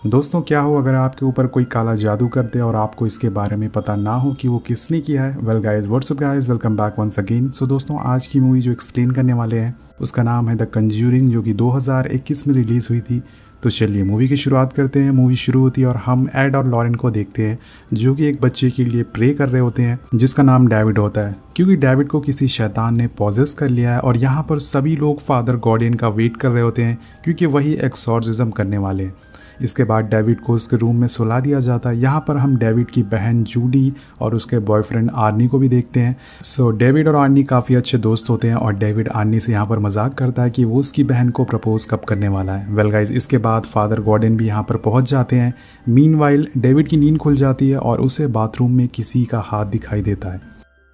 दोस्तों क्या हो अगर आपके ऊपर कोई काला जादू कर दे और आपको इसके बारे में पता ना हो कि वो किसने किया है। Well guys, what's up guys, welcome back once again. So दोस्तों आज की मूवी जो एक्सप्लेन करने वाले हैं उसका नाम है द कंज्यूरिंग, जो कि 2021 में रिलीज़ हुई थी। तो चलिए मूवी की शुरुआत करते हैं। मूवी शुरू होती है और हम एड और लॉरेन को देखते हैं जो कि एक बच्चे के लिए प्रे कर रहे होते हैं जिसका नाम डेविड होता है, क्योंकि डेविड को किसी शैतान ने पॉजेस कर लिया है। और यहाँ पर सभी लोग फादर गॉर्डियन का वेट कर रहे होते हैं क्योंकि वही एक्सॉर्सिज्म करने वाले हैं। इसके बाद डेविड को उसके रूम में सुला दिया जाता है। यहाँ पर हम डेविड की बहन जूडी और उसके बॉयफ्रेंड आर्नी को भी देखते हैं। सो डेविड और आर्नी काफ़ी अच्छे दोस्त होते हैं और डेविड आर्नी से यहाँ पर मजाक करता है कि वो उसकी बहन को प्रपोज कब करने वाला है। वेल गाइस, इसके बाद फादर गॉर्डन भी यहाँ पर पहुँच जाते हैं। मीनवाइल डेविड की नींद खुल जाती है और उसे बाथरूम में किसी का हाथ दिखाई देता है।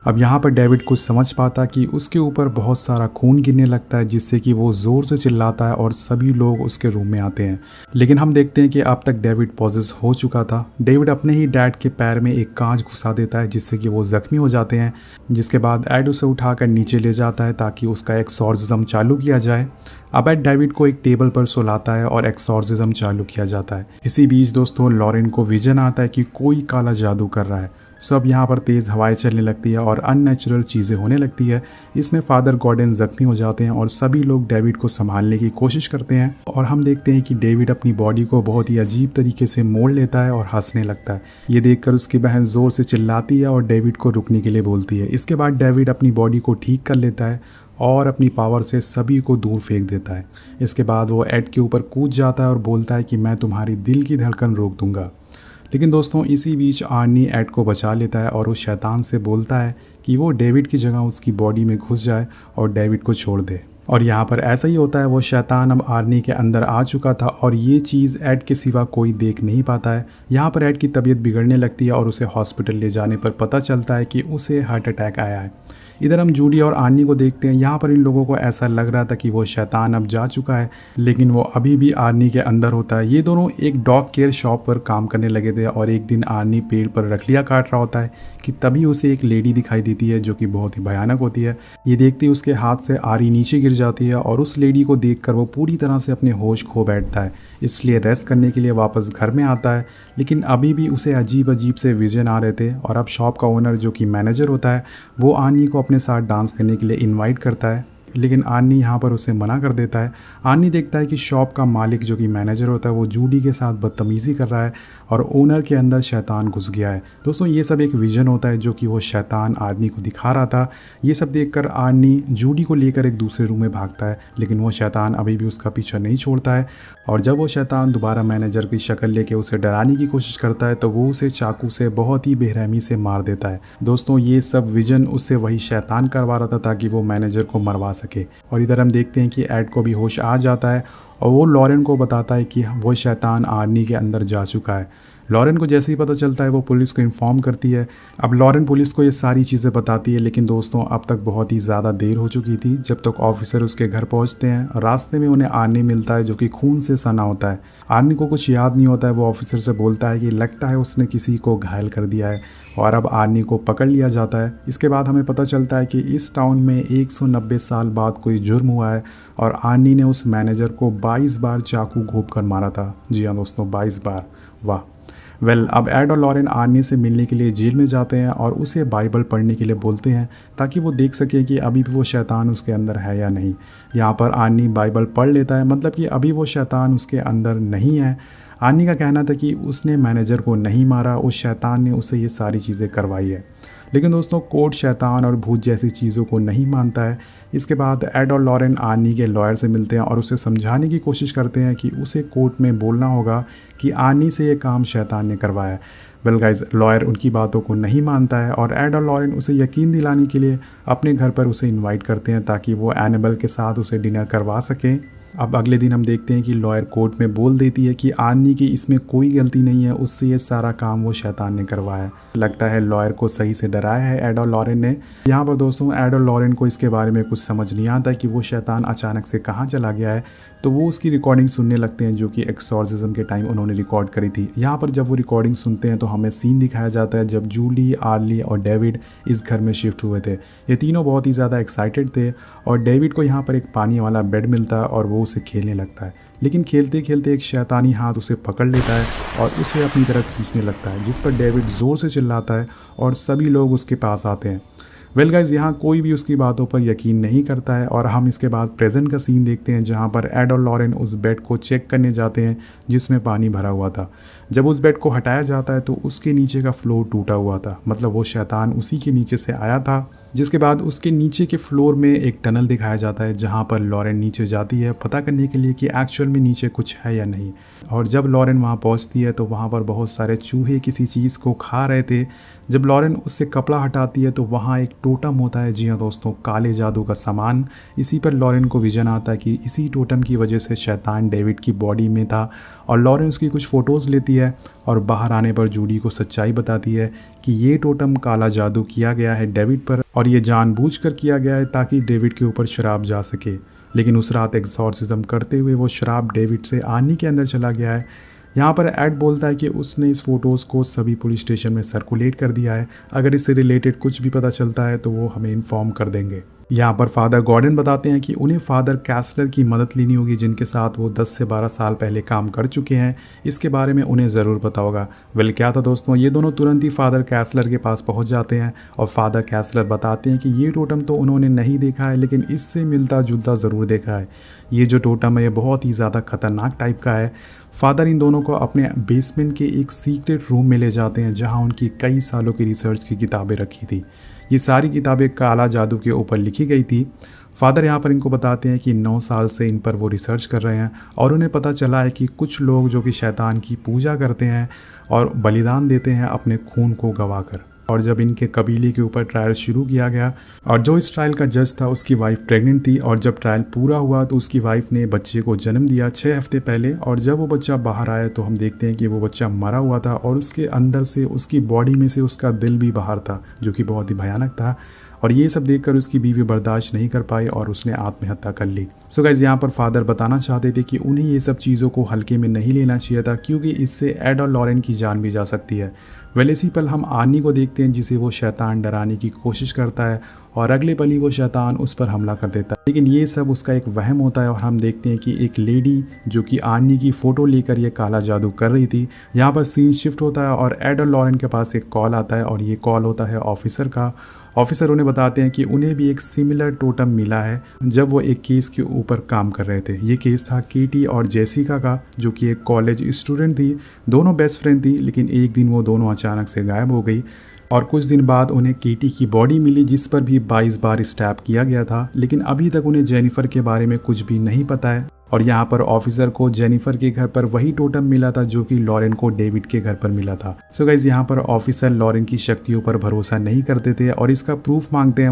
अब यहाँ पर डेविड कुछ समझ पाता कि उसके ऊपर बहुत सारा खून गिरने लगता है, जिससे कि वो ज़ोर से चिल्लाता है और सभी लोग उसके रूम में आते हैं। लेकिन हम देखते हैं कि अब तक डेविड पॉजेस हो चुका था। डेविड अपने ही डैड के पैर में एक कांच घुसा देता है जिससे कि वो ज़ख्मी हो जाते हैं। जिसके बाद एड उसे उठाकर नीचे ले जाता है ताकि उसका एक्सॉर्सिज्म चालू किया जाए। अब एड डेविड को एक टेबल पर सुलाता है और एक्सॉर्सिज्म चालू किया जाता है। इसी बीच दोस्तों लॉरेन को विजन आता है कि कोई काला जादू कर रहा है। सब यहाँ पर तेज़ हवाएं चलने लगती है और अननेचुरल चीज़ें होने लगती है। इसमें फादर गॉर्डन जख्मी हो जाते हैं और सभी लोग डेविड को संभालने की कोशिश करते हैं। और हम देखते हैं कि डेविड अपनी बॉडी को बहुत ही अजीब तरीके से मोड़ लेता है और हंसने लगता है। ये देखकर उसकी बहन ज़ोर से चिल्लाती है और डेविड को रुकने के लिए बोलती है। इसके बाद डेविड अपनी बॉडी को ठीक कर लेता है और अपनी पावर से सभी को दूर फेंक देता है। इसके बाद वो एड के ऊपर कूद जाता है और बोलता है कि मैं तुम्हारी दिल की धड़कन रोक दूंगा। लेकिन दोस्तों इसी बीच आर्नी एड को बचा लेता है और उस शैतान से बोलता है कि वो डेविड की जगह उसकी बॉडी में घुस जाए और डेविड को छोड़ दे। और यहाँ पर ऐसा ही होता है। वो शैतान अब आर्नी के अंदर आ चुका था और ये चीज़ एड के सिवा कोई देख नहीं पाता है। यहाँ पर एड की तबीयत बिगड़ने लगती है और उसे हॉस्पिटल ले जाने पर पता चलता है कि उसे हार्ट अटैक आया है। इधर हम जूडी और आर्नी को देखते हैं। यहाँ पर इन लोगों को ऐसा लग रहा था कि वो शैतान अब जा चुका है, लेकिन वो अभी भी आर्नी के अंदर होता है। ये दोनों एक डॉग केयर शॉप पर काम करने लगे थे और एक दिन आर्नी पेड़ पर रखलियाँ काट रहा होता है कि तभी उसे एक लेडी दिखाई देती है जो कि बहुत ही भयानक होती है। ये देखते ही उसके हाथ से आरी नीचे गिर जाती है और उस लेडी को देखकर वो पूरी तरह से अपने होश खो बैठता है। इसलिए रेस्ट करने के लिए वापस घर में आता है, लेकिन अभी भी उसे अजीब अजीब से विजन आ रहे थे। और अब शॉप का ओनर जो कि मैनेजर होता है वो आर्नी को अपने साथ डांस करने के लिए इनवाइट करता है, लेकिन आर्नी यहाँ पर उसे मना कर देता है। आर्नी देखता है कि शॉप का मालिक जो कि मैनेजर होता है वो जूडी के साथ बदतमीज़ी कर रहा है और ओनर के अंदर शैतान घुस गया है। दोस्तों ये सब एक विजन होता है जो कि वो शैतान आर्नी को दिखा रहा था। ये सब देखकर आर्नी जूडी को लेकर एक दूसरे रूम में भागता है, लेकिन वो शैतान अभी भी उसका पीछा नहीं छोड़ता है। और जब वो शैतान दोबारा मैनेजर की शक्ल लेके उसे डराने की कोशिश करता है तो वो उसे चाकू से बहुत ही बेरहमी से मार देता है। दोस्तों ये सब विजन उससे वही शैतान करवा रहा था ताकि वो मैनेजर को मरवा सके। और इधर हम देखते हैं कि एड को भी होश आ जाता है और वो लॉरेन को बताता है कि वो शैतान आर्नी के अंदर जा चुका है। लॉरेन को जैसे ही पता चलता है वो पुलिस को इन्फॉर्म करती है। अब लॉरेन पुलिस को ये सारी चीज़ें बताती है, लेकिन दोस्तों अब तक बहुत ही ज़्यादा देर हो चुकी थी। जब तक ऑफिसर उसके घर पहुंचते हैं, रास्ते में उन्हें आर्नी मिलता है जो कि खून से सना होता है। आर्नी को कुछ याद नहीं होता है। वो ऑफिसर से बोलता है कि लगता है उसने किसी को घायल कर दिया है और अब आर्नी को पकड़ लिया जाता है। इसके बाद हमें पता चलता है कि इस टाउन में 190 साल बाद कोई जुर्म हुआ है और आर्नी ने उस मैनेजर को 22 बार चाकू घोंप कर मारा था। जी हाँ दोस्तों, 22 बार। वाह। वेल अब एड और लॉरेन आर्नी से मिलने के लिए जेल में जाते हैं और उसे बाइबल पढ़ने के लिए बोलते हैं ताकि वो देख सके कि अभी भी वो शैतान उसके अंदर है या नहीं। यहाँ पर आर्नी बाइबल पढ़ लेता है, मतलब कि अभी वो शैतान उसके अंदर नहीं है। आर्नी का कहना था कि उसने मैनेजर को नहीं मारा, उस शैतान ने उसे ये सारी चीज़ें करवाई है। लेकिन दोस्तों कोर्ट शैतान और भूत जैसी चीज़ों को नहीं मानता है। इसके बाद एड और लॉरेन आर्नी के लॉयर से मिलते हैं और उसे समझाने की कोशिश करते हैं कि उसे कोर्ट में बोलना होगा कि आर्नी से ये काम शैतान ने करवाया है। वेल गाइस, लॉयर उनकी बातों को नहीं मानता है और एड और लॉरेन उसे यकीन दिलाने के लिए अपने घर पर उसे इनवाइट करते हैं ताकि वो एनिमल के साथ उसे डिनर करवा सकें। अब अगले दिन हम देखते हैं कि लॉयर कोर्ट में बोल देती है कि आर्नी की इसमें कोई गलती नहीं है, उससे ये सारा काम वो शैतान ने करवाया। लगता है लॉयर को सही से डराया है एड और लॉरेन ने। यहाँ पर दोस्तों एड और लॉरेन को इसके बारे में कुछ समझ नहीं आता कि वो शैतान अचानक से कहाँ चला गया है, तो वो उसकी रिकॉर्डिंग सुनने लगते हैं जो कि एक्सॉर्सिज्म के टाइम उन्होंने रिकॉर्ड करी थी। यहाँ पर जब वो रिकॉर्डिंग सुनते हैं तो हमें सीन दिखाया जाता है जब जूली, आर्ली और डेविड इस घर में शिफ्ट हुए थे। ये तीनों बहुत ही ज़्यादा एक्साइटेड थे और डेविड को यहाँ पर एक पानी वाला बेड मिलता है और वो उसे खेलने लगता है, लेकिन खेलते खेलते एक शैतानी हाथ उसे पकड़ लेता है और उसे अपनी तरफ खींचने लगता है, जिस पर डेविड ज़ोर से चिल्लाता है और सभी लोग उसके पास आते हैं। वेल गाइज, यहाँ कोई भी उसकी बातों पर यकीन नहीं करता है और हम इसके बाद प्रेजेंट का सीन देखते हैं, जहाँ पर एड और लॉरेन उस बेड को चेक करने जाते हैं जिसमें पानी भरा हुआ था। जब उस बेड को हटाया जाता है तो उसके नीचे का फ्लोर टूटा हुआ था, मतलब वो शैतान उसी के नीचे से आया था। जिसके बाद उसके नीचे के फ्लोर में एक टनल दिखाया जाता है, जहाँ पर लॉरेन नीचे जाती है पता करने के लिए कि एक्चुअल में नीचे कुछ है या नहीं। और जब लॉरेन वहाँ पहुँचती है तो वहाँ पर बहुत सारे चूहे किसी चीज़ को खा रहे थे। जब लॉरेन उससे कपड़ा हटाती है तो वहाँ एक टोटम होता है, जी हाँ दोस्तों, काले जादू का सामान। इसी पर लॉरेन को विजन आता है कि इसी टोटम की वजह से शैतान डेविड की बॉडी में था। और लॉरेन उसकी कुछ फ़ोटोज़ लेती है और बाहर आने पर जूडी को सच्चाई बताती है कि ये टोटम काला जादू किया गया है डेविड पर, और ये जानबूझकर किया गया है ताकि डेविड के ऊपर शराब जा सके। लेकिन उस रात एक्सॉर्सिज्म करते हुए वो शराब डेविड से आनी के अंदर चला गया है। यहाँ पर एड बोलता है कि उसने इस फ़ोटोज़ को सभी पुलिस स्टेशन में सर्कुलेट कर दिया है, अगर इससे रिलेटेड कुछ भी पता चलता है तो वो हमें इन्फॉर्म कर देंगे। यहाँ पर फादर गॉर्डन बताते हैं कि उन्हें फादर कैसलर की मदद लेनी होगी, जिनके साथ वो 10 से 12 साल पहले काम कर चुके हैं। इसके बारे में उन्हें ज़रूर पता होगा। वेल, क्या था दोस्तों, ये दोनों तुरंत ही फादर कैसलर के पास पहुँच जाते हैं और फादर कैसलर बताते हैं कि ये टोटम तो उन्होंने नहीं देखा है, लेकिन इससे मिलता जुलता ज़रूर देखा है। ये जो टोटम है ये बहुत ही ज़्यादा खतरनाक टाइप का है। फादर इन दोनों को अपने बेसमेंट के एक सीक्रेट रूम में ले जाते हैं, जहाँ उनकी कई सालों की रिसर्च की किताबें रखी थी। ये सारी किताबें काला जादू के ऊपर लिखी गई थी। फादर यहाँ पर इनको बताते हैं कि 9 साल से इन पर वो रिसर्च कर रहे हैं और उन्हें पता चला है कि कुछ लोग जो कि शैतान की पूजा करते हैं और बलिदान देते हैं अपने खून को गंवाकर। और जब इनके कबीले के ऊपर ट्रायल शुरू किया गया और जो इस ट्रायल का जज था उसकी वाइफ प्रेग्नेंट थी, और जब ट्रायल पूरा हुआ तो उसकी वाइफ ने बच्चे को जन्म दिया 6 हफ्ते पहले। और जब वो बच्चा बाहर आया तो हम देखते हैं कि वो बच्चा मरा हुआ था और उसके अंदर से, उसकी बॉडी में से उसका दिल भी बाहर था, जो कि बहुत ही भयानक था। और ये सब देखकर उसकी बीवी बर्दाश्त नहीं कर पाई और उसने आत्महत्या कर ली। सो गाइस, यहाँ पर फादर बताना चाहते थे कि उन्हें ये सब चीज़ों को हल्के में नहीं लेना चाहिए था, क्योंकि इससे एड और लॉरेन की जान भी जा सकती है। वेल, इसी पल हम आनी को देखते हैं, जिसे वो शैतान डराने की कोशिश करता है और अगले पल ही वो शैतान उस पर हमला कर देता है। लेकिन ये सब उसका एक वहम होता है और हम देखते हैं कि एक लेडी जो कि आनी की फ़ोटो लेकर ये काला जादू कर रही थी। यहाँ पर सीन शिफ्ट होता है और एड और लॉरेन के पास एक कॉल आता है और ये कॉल होता है ऑफिसर का। ऑफिसर उन्हें बताते हैं कि उन्हें भी एक सिमिलर टोटम मिला है जब वो एक केस के ऊपर काम कर रहे थे। ये केस था केटी और जेसिका का, जो कि एक कॉलेज स्टूडेंट थी। दोनों बेस्ट फ्रेंड थी, लेकिन एक दिन वो दोनों अचानक से गायब हो गई और कुछ दिन बाद उन्हें केटी की बॉडी मिली, जिस पर भी 22 बार स्टैब किया गया था। लेकिन अभी तक उन्हें जेनिफर के बारे में कुछ भी नहीं पता है। और यहाँ पर ऑफिसर को जेनिफर के घर पर वही टोटम मिला था जो कि लॉरेन को डेविड के घर पर मिला था। सो गाइज, यहाँ पर ऑफिसर लॉरेन की शक्तियों पर भरोसा नहीं करते थे और इसका प्रूफ मांगते हैं।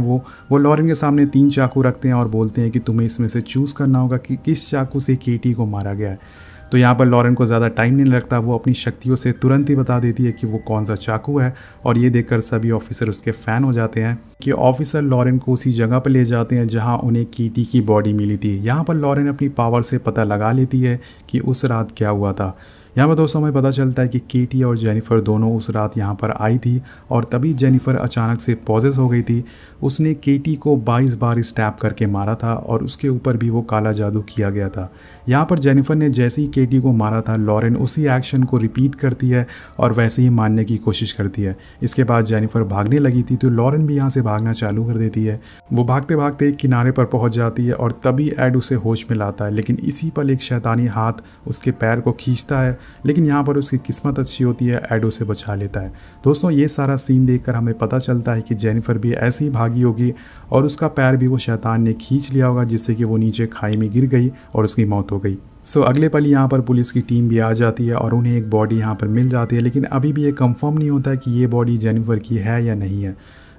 वो लॉरेन के सामने 3 चाकू रखते हैं और बोलते हैं कि तुम्हें इसमें से चूज़ करना होगा कि किस चाकू से केटी को मारा गया है। तो यहाँ पर लॉरेन को ज़्यादा टाइम नहीं लगता, वो अपनी शक्तियों से तुरंत ही बता देती है कि वो कौन सा चाकू है। और ये देखकर सभी ऑफिसर उसके फ़ैन हो जाते हैं कि ऑफिसर लॉरेन को उसी जगह पर ले जाते हैं जहाँ उन्हें केटी की बॉडी मिली थी। यहाँ पर लॉरेन अपनी पावर से पता लगा लेती है कि उस रात क्या हुआ था। यहाँ पर दोस्तों हमें पता चलता है कि केटी और जेनिफर दोनों उस रात यहाँ पर आई थी और तभी जेनिफर अचानक से पॉजेस हो गई थी। उसने केटी को 22 बार स्टैब करके मारा था और उसके ऊपर भी वो काला जादू किया गया था। यहाँ पर जेनिफर ने जैसे ही केटी को मारा था, लॉरेन उसी एक्शन को रिपीट करती है और वैसे ही मारने की कोशिश करती है। इसके बाद जेनिफर भागने लगी थी तो लॉरेन भी यहाँ से भागना चालू कर देती है। वो भागते भागते एक किनारे पर पहुँच जाती है और तभी एड उसे होश में लाता है, लेकिन इसी पल एक शैतानी हाथ उसके पैर को खींचता है। लेकिन यहाँ पर उसकी किस्मत अच्छी होती है, एड उसे बचा लेता है। दोस्तों, ये सारा सीन देखकर हमें पता चलता है कि जेनिफर भी ऐसी ही भागी होगी और उसका पैर भी वो शैतान ने खींच लिया होगा, जिससे कि वो नीचे खाई में गिर गई और उसकी मौत हो गई। अगले पल यहाँ पर पुलिस की टीम भी आ जाती है और उन्हें एक बॉडी यहाँ पर मिल जाती है, लेकिन अभी भी ये कंफर्म नहीं होता है कि ये बॉडी जेनिफर की है या नहीं है।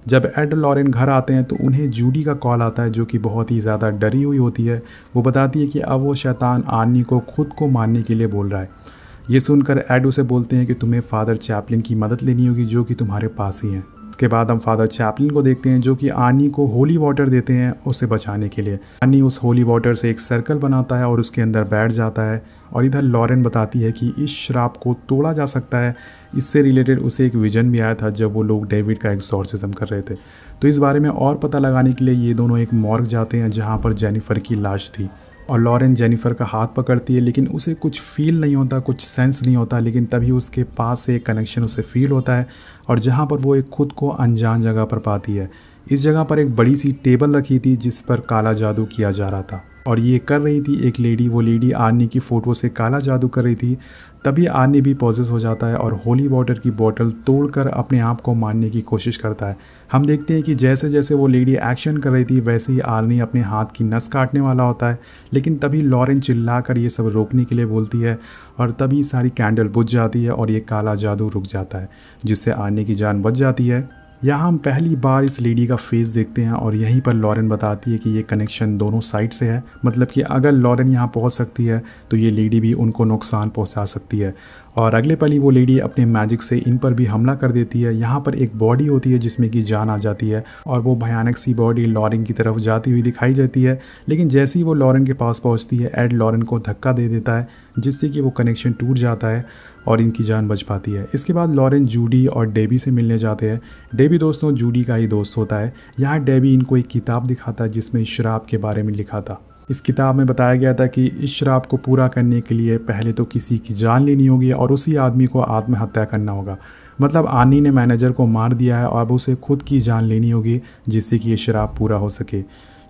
जब एड और लॉरेन घर आते हैं तो उन्हें जूडी का कॉल आता है, जो कि बहुत ही ज़्यादा डरी हुई होती है। वो बताती है कि अब वो शैतान आनी को खुद को मारने के लिए बोल रहा है। ये सुनकर एड उसे बोलते हैं कि तुम्हें फादर चैपलिन की मदद लेनी होगी, जो कि तुम्हारे पास ही है। इसके बाद हम फादर चैपलिन को देखते हैं, जो कि आनी को होली वाटर देते हैं उसे बचाने के लिए। आनी उस होली वाटर से एक सर्कल बनाता है और उसके अंदर बैठ जाता है। और इधर लॉरेन बताती है कि इस श्राप को तोड़ा जा सकता है। इससे रिलेटेड उसे एक विजन भी आया था जब वो लोग डेविड का एक्सॉर्सिज्म कर रहे थे। तो इस बारे में और पता लगाने के लिए ये दोनों एक मॉर्ग जाते हैं, जहाँ पर जेनिफर की लाश थी। और लॉरेन जेनिफर का हाथ पकड़ती है, लेकिन उसे कुछ फील नहीं होता, कुछ सेंस नहीं होता। लेकिन तभी उसके पास से एक कनेक्शन उसे फील होता है, और जहाँ पर वो एक खुद को अनजान जगह पर पाती है। इस जगह पर एक बड़ी सी टेबल रखी थी जिस पर काला जादू किया जा रहा था, और ये कर रही थी एक लेडी। वो लेडी आर्नी की फ़ोटो से काला जादू कर रही थी। तभी आर्नी भी पॉजेस हो जाता है और होली वाटर की बोतल तोड़कर अपने आप को मारने की कोशिश करता है। हम देखते हैं कि जैसे जैसे वो लेडी एक्शन कर रही थी वैसे ही आर्नी अपने हाथ की नस काटने वाला होता है। लेकिन तभी लॉरेन चिल्लाकर ये सब रोकने के लिए बोलती है, और तभी सारी कैंडल बुझ जाती है और ये काला जादू रुक जाता है, जिससे आर्नी की जान बच जाती है। यहाँ हम पहली बार इस लेडी का फेस देखते हैं, और यहीं पर लॉरेन बताती है कि ये कनेक्शन दोनों साइड से है। मतलब कि अगर लॉरेन यहाँ पहुँच सकती है तो ये लेडी भी उनको नुकसान पहुँचा सकती है। और अगले पल ही वो लेडी अपने मैजिक से इन पर भी हमला कर देती है। यहाँ पर एक बॉडी होती है जिसमें कि जान आ जाती है, और वो भयानक सी बॉडी लॉरेन की तरफ जाती हुई दिखाई जाती है। लेकिन जैसे ही वो लॉरेन के पास पहुँचती है, एड लॉरेन को धक्का दे देता है, जिससे कि वो कनेक्शन टूट जाता है और इनकी जान बच पाती है। इसके बाद लॉरेन जूडी और डेबी से मिलने जाते हैं। डेबी दोस्तों जूडी का ही दोस्त होता है। यहाँ डेबी इनको एक किताब दिखाता है जिसमें शराब के बारे में लिखा था। इस किताब में बताया गया था कि इस शराब को पूरा करने के लिए पहले तो किसी की जान लेनी होगी और उसी आदमी को आत्महत्या करना होगा। मतलब आनी ने मैनेजर को मार दिया है और अब उसे खुद की जान लेनी होगी जिससे कि ये शराब पूरा हो सके।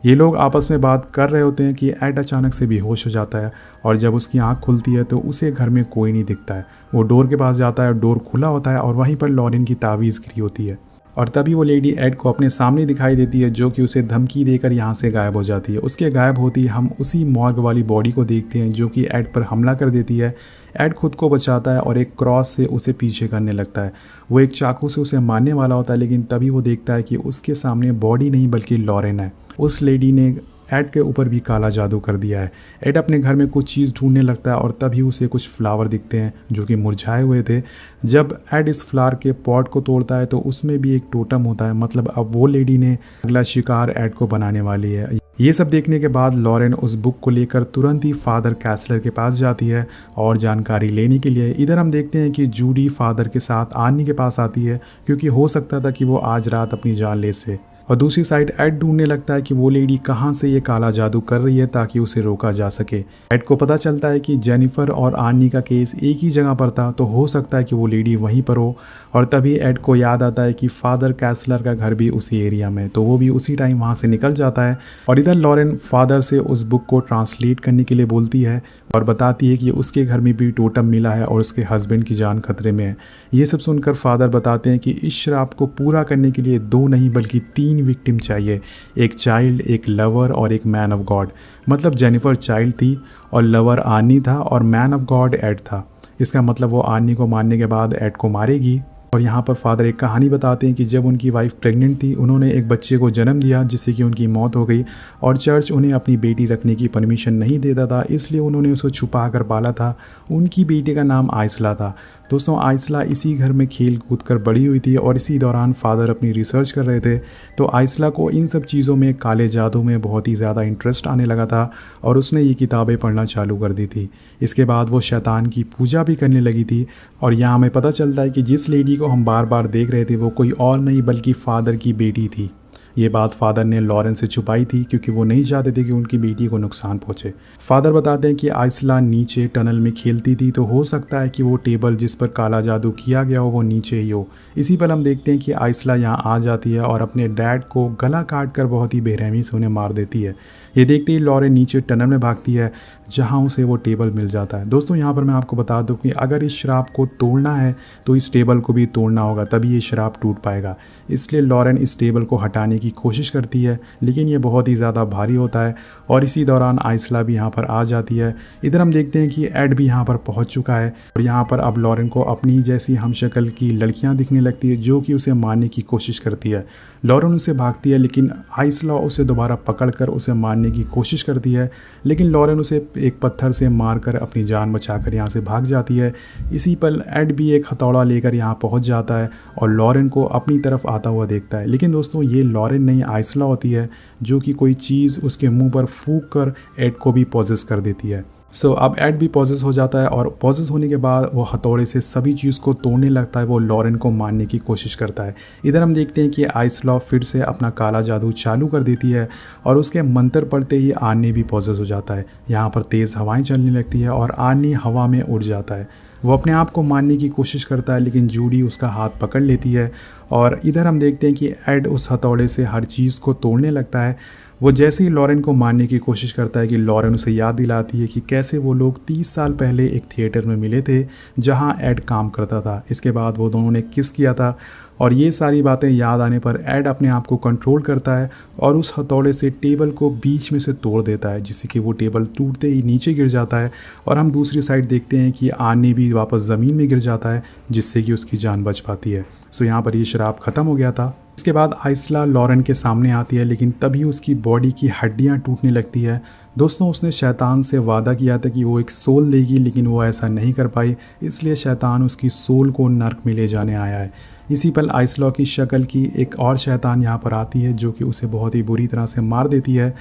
ये लोग आपस में बात कर रहे होते हैं कि एड अचानक से बेहोश हो जाता है, और जब उसकी आंख खुलती है तो उसे घर में कोई नहीं दिखता है। वो डोर के पास जाता है, डोर खुला होता है और वहीं पर लॉरेन की तावीज़ गिरी होती है, और तभी वो लेडी एड को अपने सामने दिखाई देती है, जो कि उसे धमकी देकर यहाँ से गायब हो जाती है। उसके गायब होती ही हम उसी मॉर्ग वाली बॉडी को देखते हैं जो कि एड पर हमला कर देती है। एड खुद को बचाता है और एक क्रॉस से उसे पीछे करने लगता है। वो एक चाकू से उसे मारने वाला होता है, लेकिन तभी वो देखता है कि उसके सामने बॉडी नहीं बल्कि लॉरेन है। उस लेडी ने एड के ऊपर भी काला जादू कर दिया है। एड अपने घर में कुछ चीज़ ढूंढने लगता है, और तभी उसे कुछ फ्लावर दिखते हैं जो कि मुरझाए हुए थे। जब एड इस फ्लावर के पॉट को तोड़ता है तो उसमें भी एक टोटम होता है। मतलब अब वो लेडी ने अगला शिकार एड को बनाने वाली है। ये सब देखने के बाद लॉरेन उस बुक को लेकर तुरंत ही फादर कैसलर के पास जाती है और जानकारी लेने के लिए। इधर हम देखते हैं कि जूडी फादर के साथ आनी के पास आती है, क्योंकि हो सकता था कि वो आज रात अपनी जान ले से। और दूसरी साइड एड ढूंढने लगता है कि वो लेडी कहाँ से ये काला जादू कर रही है ताकि उसे रोका जा सके। एड को पता चलता है कि जेनिफर और आनी का केस एक ही जगह पर था, तो हो सकता है कि वो लेडी वहीं पर हो। और तभी एड को याद आता है कि फादर कैसलर का घर भी उसी एरिया में, तो वो भी उसी टाइम वहाँ से निकल जाता है। और इधर लॉरेन फादर से उस बुक को ट्रांसलेट करने के लिए बोलती है और बताती है कि उसके घर में भी टोटम मिला है और उसके हस्बैंड की जान खतरे में है। ये सब सुनकर फादर बताते हैं कि इस श्राप को पूरा करने के लिए 2 नहीं बल्कि 3 विक्टिम चाहिए, एक चाइल्ड, एक लवर और एक मैन ऑफ गॉड। मतलब जेनिफर चाइल्ड थी और लवर आनी था और मैन ऑफ गॉड एड था। इसका मतलब वो आनी को मारने के बाद एड को मारेगी। और यहाँ पर फादर एक कहानी बताते हैं कि जब उनकी वाइफ प्रेग्नेंट थी, उन्होंने एक बच्चे को जन्म दिया जिससे कि उनकी मौत हो गई, और चर्च उन्हें अपनी बेटी रखने की परमिशन नहीं देता था, इसलिए उन्होंने उसे छुपा कर पाला था। उनकी बेटी का नाम आइसला था। दोस्तों आइसला इसी घर में खेल कूद कर बड़ी हुई थी और इसी दौरान फादर अपनी रिसर्च कर रहे थे, तो आइसला को इन सब चीज़ों में, काले जादू में बहुत ही ज़्यादा इंटरेस्ट आने लगा था और उसने ये किताबें पढ़ना चालू कर दी थी। इसके बाद वो शैतान की पूजा भी करने लगी थी। और यहाँ हमें पता चलता है कि जिस लेडी को हम बार बार देख रहे थे वो कोई और नहीं बल्कि फादर की बेटी थी। ये बात फादर ने लॉरेन से छुपाई थी क्योंकि वो नहीं चाहते थे कि उनकी बेटी को नुकसान पहुंचे। फादर बताते हैं कि आइसला नीचे टनल में खेलती थी, तो हो सकता है कि वो टेबल जिस पर काला जादू किया गया हो वो नीचे ही हो। इसी पर हम देखते हैं कि आइसला यहाँ आ जाती है और अपने डैड को गला काट कर बहुत ही बेरहमी से उन्हें मार देती है। ये देखते ही लॉरेन नीचे टनल में भागती है जहाँ उसे वो टेबल मिल जाता है। दोस्तों यहाँ पर मैं आपको बता दूँ कि अगर इस श्राप को तोड़ना है तो इस टेबल को भी तोड़ना होगा, तभी ये श्राप टूट पाएगा। इसलिए लॉरेन इस टेबल को हटाने की कोशिश करती है, लेकिन ये बहुत ही ज़्यादा भारी होता है। और इसी दौरान आइसला भी यहाँ पर आ जाती है। इधर हम देखते हैं कि एड भी यहाँ पर पहुँच चुका है और यहाँ पर अब लॉरेन को अपनी जैसी हमशक्ल की लड़कियाँ दिखने लगती है जो कि उसे मारने की कोशिश करती है। लॉरेन उसे भागती है, लेकिन आइसला उसे दोबारा पकड़कर उसे मारने की कोशिश करती है, लेकिन लॉरेन उसे एक पत्थर से मारकर अपनी जान बचाकर यहाँ से भाग जाती है। इसी पर एड भी एक हथौड़ा लेकर यहाँ पहुँच जाता है और लॉरेन को अपनी तरफ आता हुआ देखता है। लेकिन दोस्तों ये लॉरेन नहीं आइसला होती है जो कि कोई चीज़ उसके मुंह पर फूंक कर एड को भी पॉजेस कर देती है। सो अब एड भी पॉजेस हो जाता है और पॉजेस होने के बाद वो हथौड़े से सभी चीज़ को तोड़ने लगता है। वो लॉरेन को मारने की कोशिश करता है। इधर हम देखते हैं कि आइसलॉ फिर से अपना काला जादू चालू कर देती है और उसके मंत्र पढ़ते ही आर्नी भी पॉजेस हो जाता है। यहाँ पर तेज़ हवाएं चलने लगती है और आर्नी हवा में उड़ जाता है। वो अपने आप को मारने की कोशिश करता है लेकिन जूडी उसका हाथ पकड़ लेती है। और इधर हम देखते हैं कि एड उस हथौड़े से हर चीज़ को तोड़ने लगता है। वो जैसे ही लॉरेन को मारने की कोशिश करता है कि लॉरेन उसे याद दिलाती है कि कैसे वो लोग 30 साल पहले एक थिएटर में मिले थे जहां एड काम करता था। इसके बाद वो दोनों ने किस किया था और ये सारी बातें याद आने पर एड अपने आप को कंट्रोल करता है और उस हथौड़े से टेबल को बीच में से तोड़ देता है, जिससे कि वो टेबल टूटते ही नीचे गिर जाता है। और हम दूसरी साइड देखते हैं कि आर्नी भी वापस ज़मीन में गिर जाता है, जिससे कि उसकी जान बच पाती है। सो यहाँ पर ये शराब ख़त्म हो गया था। इसके बाद आइसला लॉरेन के सामने आती है लेकिन तभी उसकी बॉडी की हड्डियां टूटने लगती है। दोस्तों, उसने शैतान से वादा किया था कि वो एक सोल देगी, लेकिन वो ऐसा नहीं कर पाई, इसलिए शैतान उसकी सोल को नर्क में ले जाने आया है। इसी पल आइसलॉ की शक्ल की एक और शैतान यहाँ पर आती है जो कि उसे बहुत ही बुरी तरह से मार देती है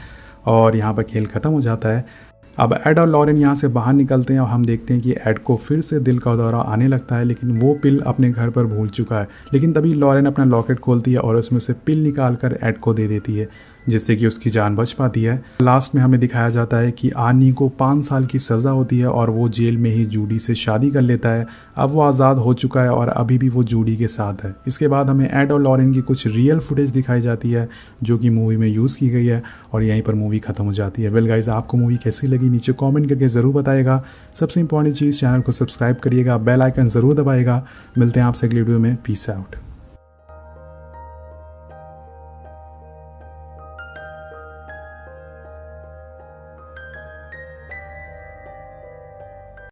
और यहाँ पर खेल ख़त्म हो जाता है। अब एड और लॉरेन यहाँ से बाहर निकलते हैं और हम देखते हैं कि एड को फिर से दिल का दौरा आने लगता है, लेकिन वो पिल अपने घर पर भूल चुका है। लेकिन तभी लॉरेन अपना लॉकेट खोलती है और उसमें से पिल निकाल कर एड को दे देती है, जिससे कि उसकी जान बच पाती है। लास्ट में हमें दिखाया जाता है कि आर्नी को 5 साल की सज़ा होती है और वो जेल में ही जूडी से शादी कर लेता है। अब वो आज़ाद हो चुका है और अभी भी वो जूडी के साथ है। इसके बाद हमें एड और लॉरेन की कुछ रियल फुटेज दिखाई जाती है जो कि मूवी में यूज़ की गई है और यहीं पर मूवी ख़त्म हो जाती है। वेल गाइज, आपको मूवी कैसी लगी नीचे कॉमेंट करके ज़रूर बताइएगा। सबसे इंपॉर्टेंट चीज़, चैनल को सब्सक्राइब करिएगा, बेल आइकन ज़रूर दबाइएगा। मिलते हैं आपसे अगली वीडियो में। Peace out.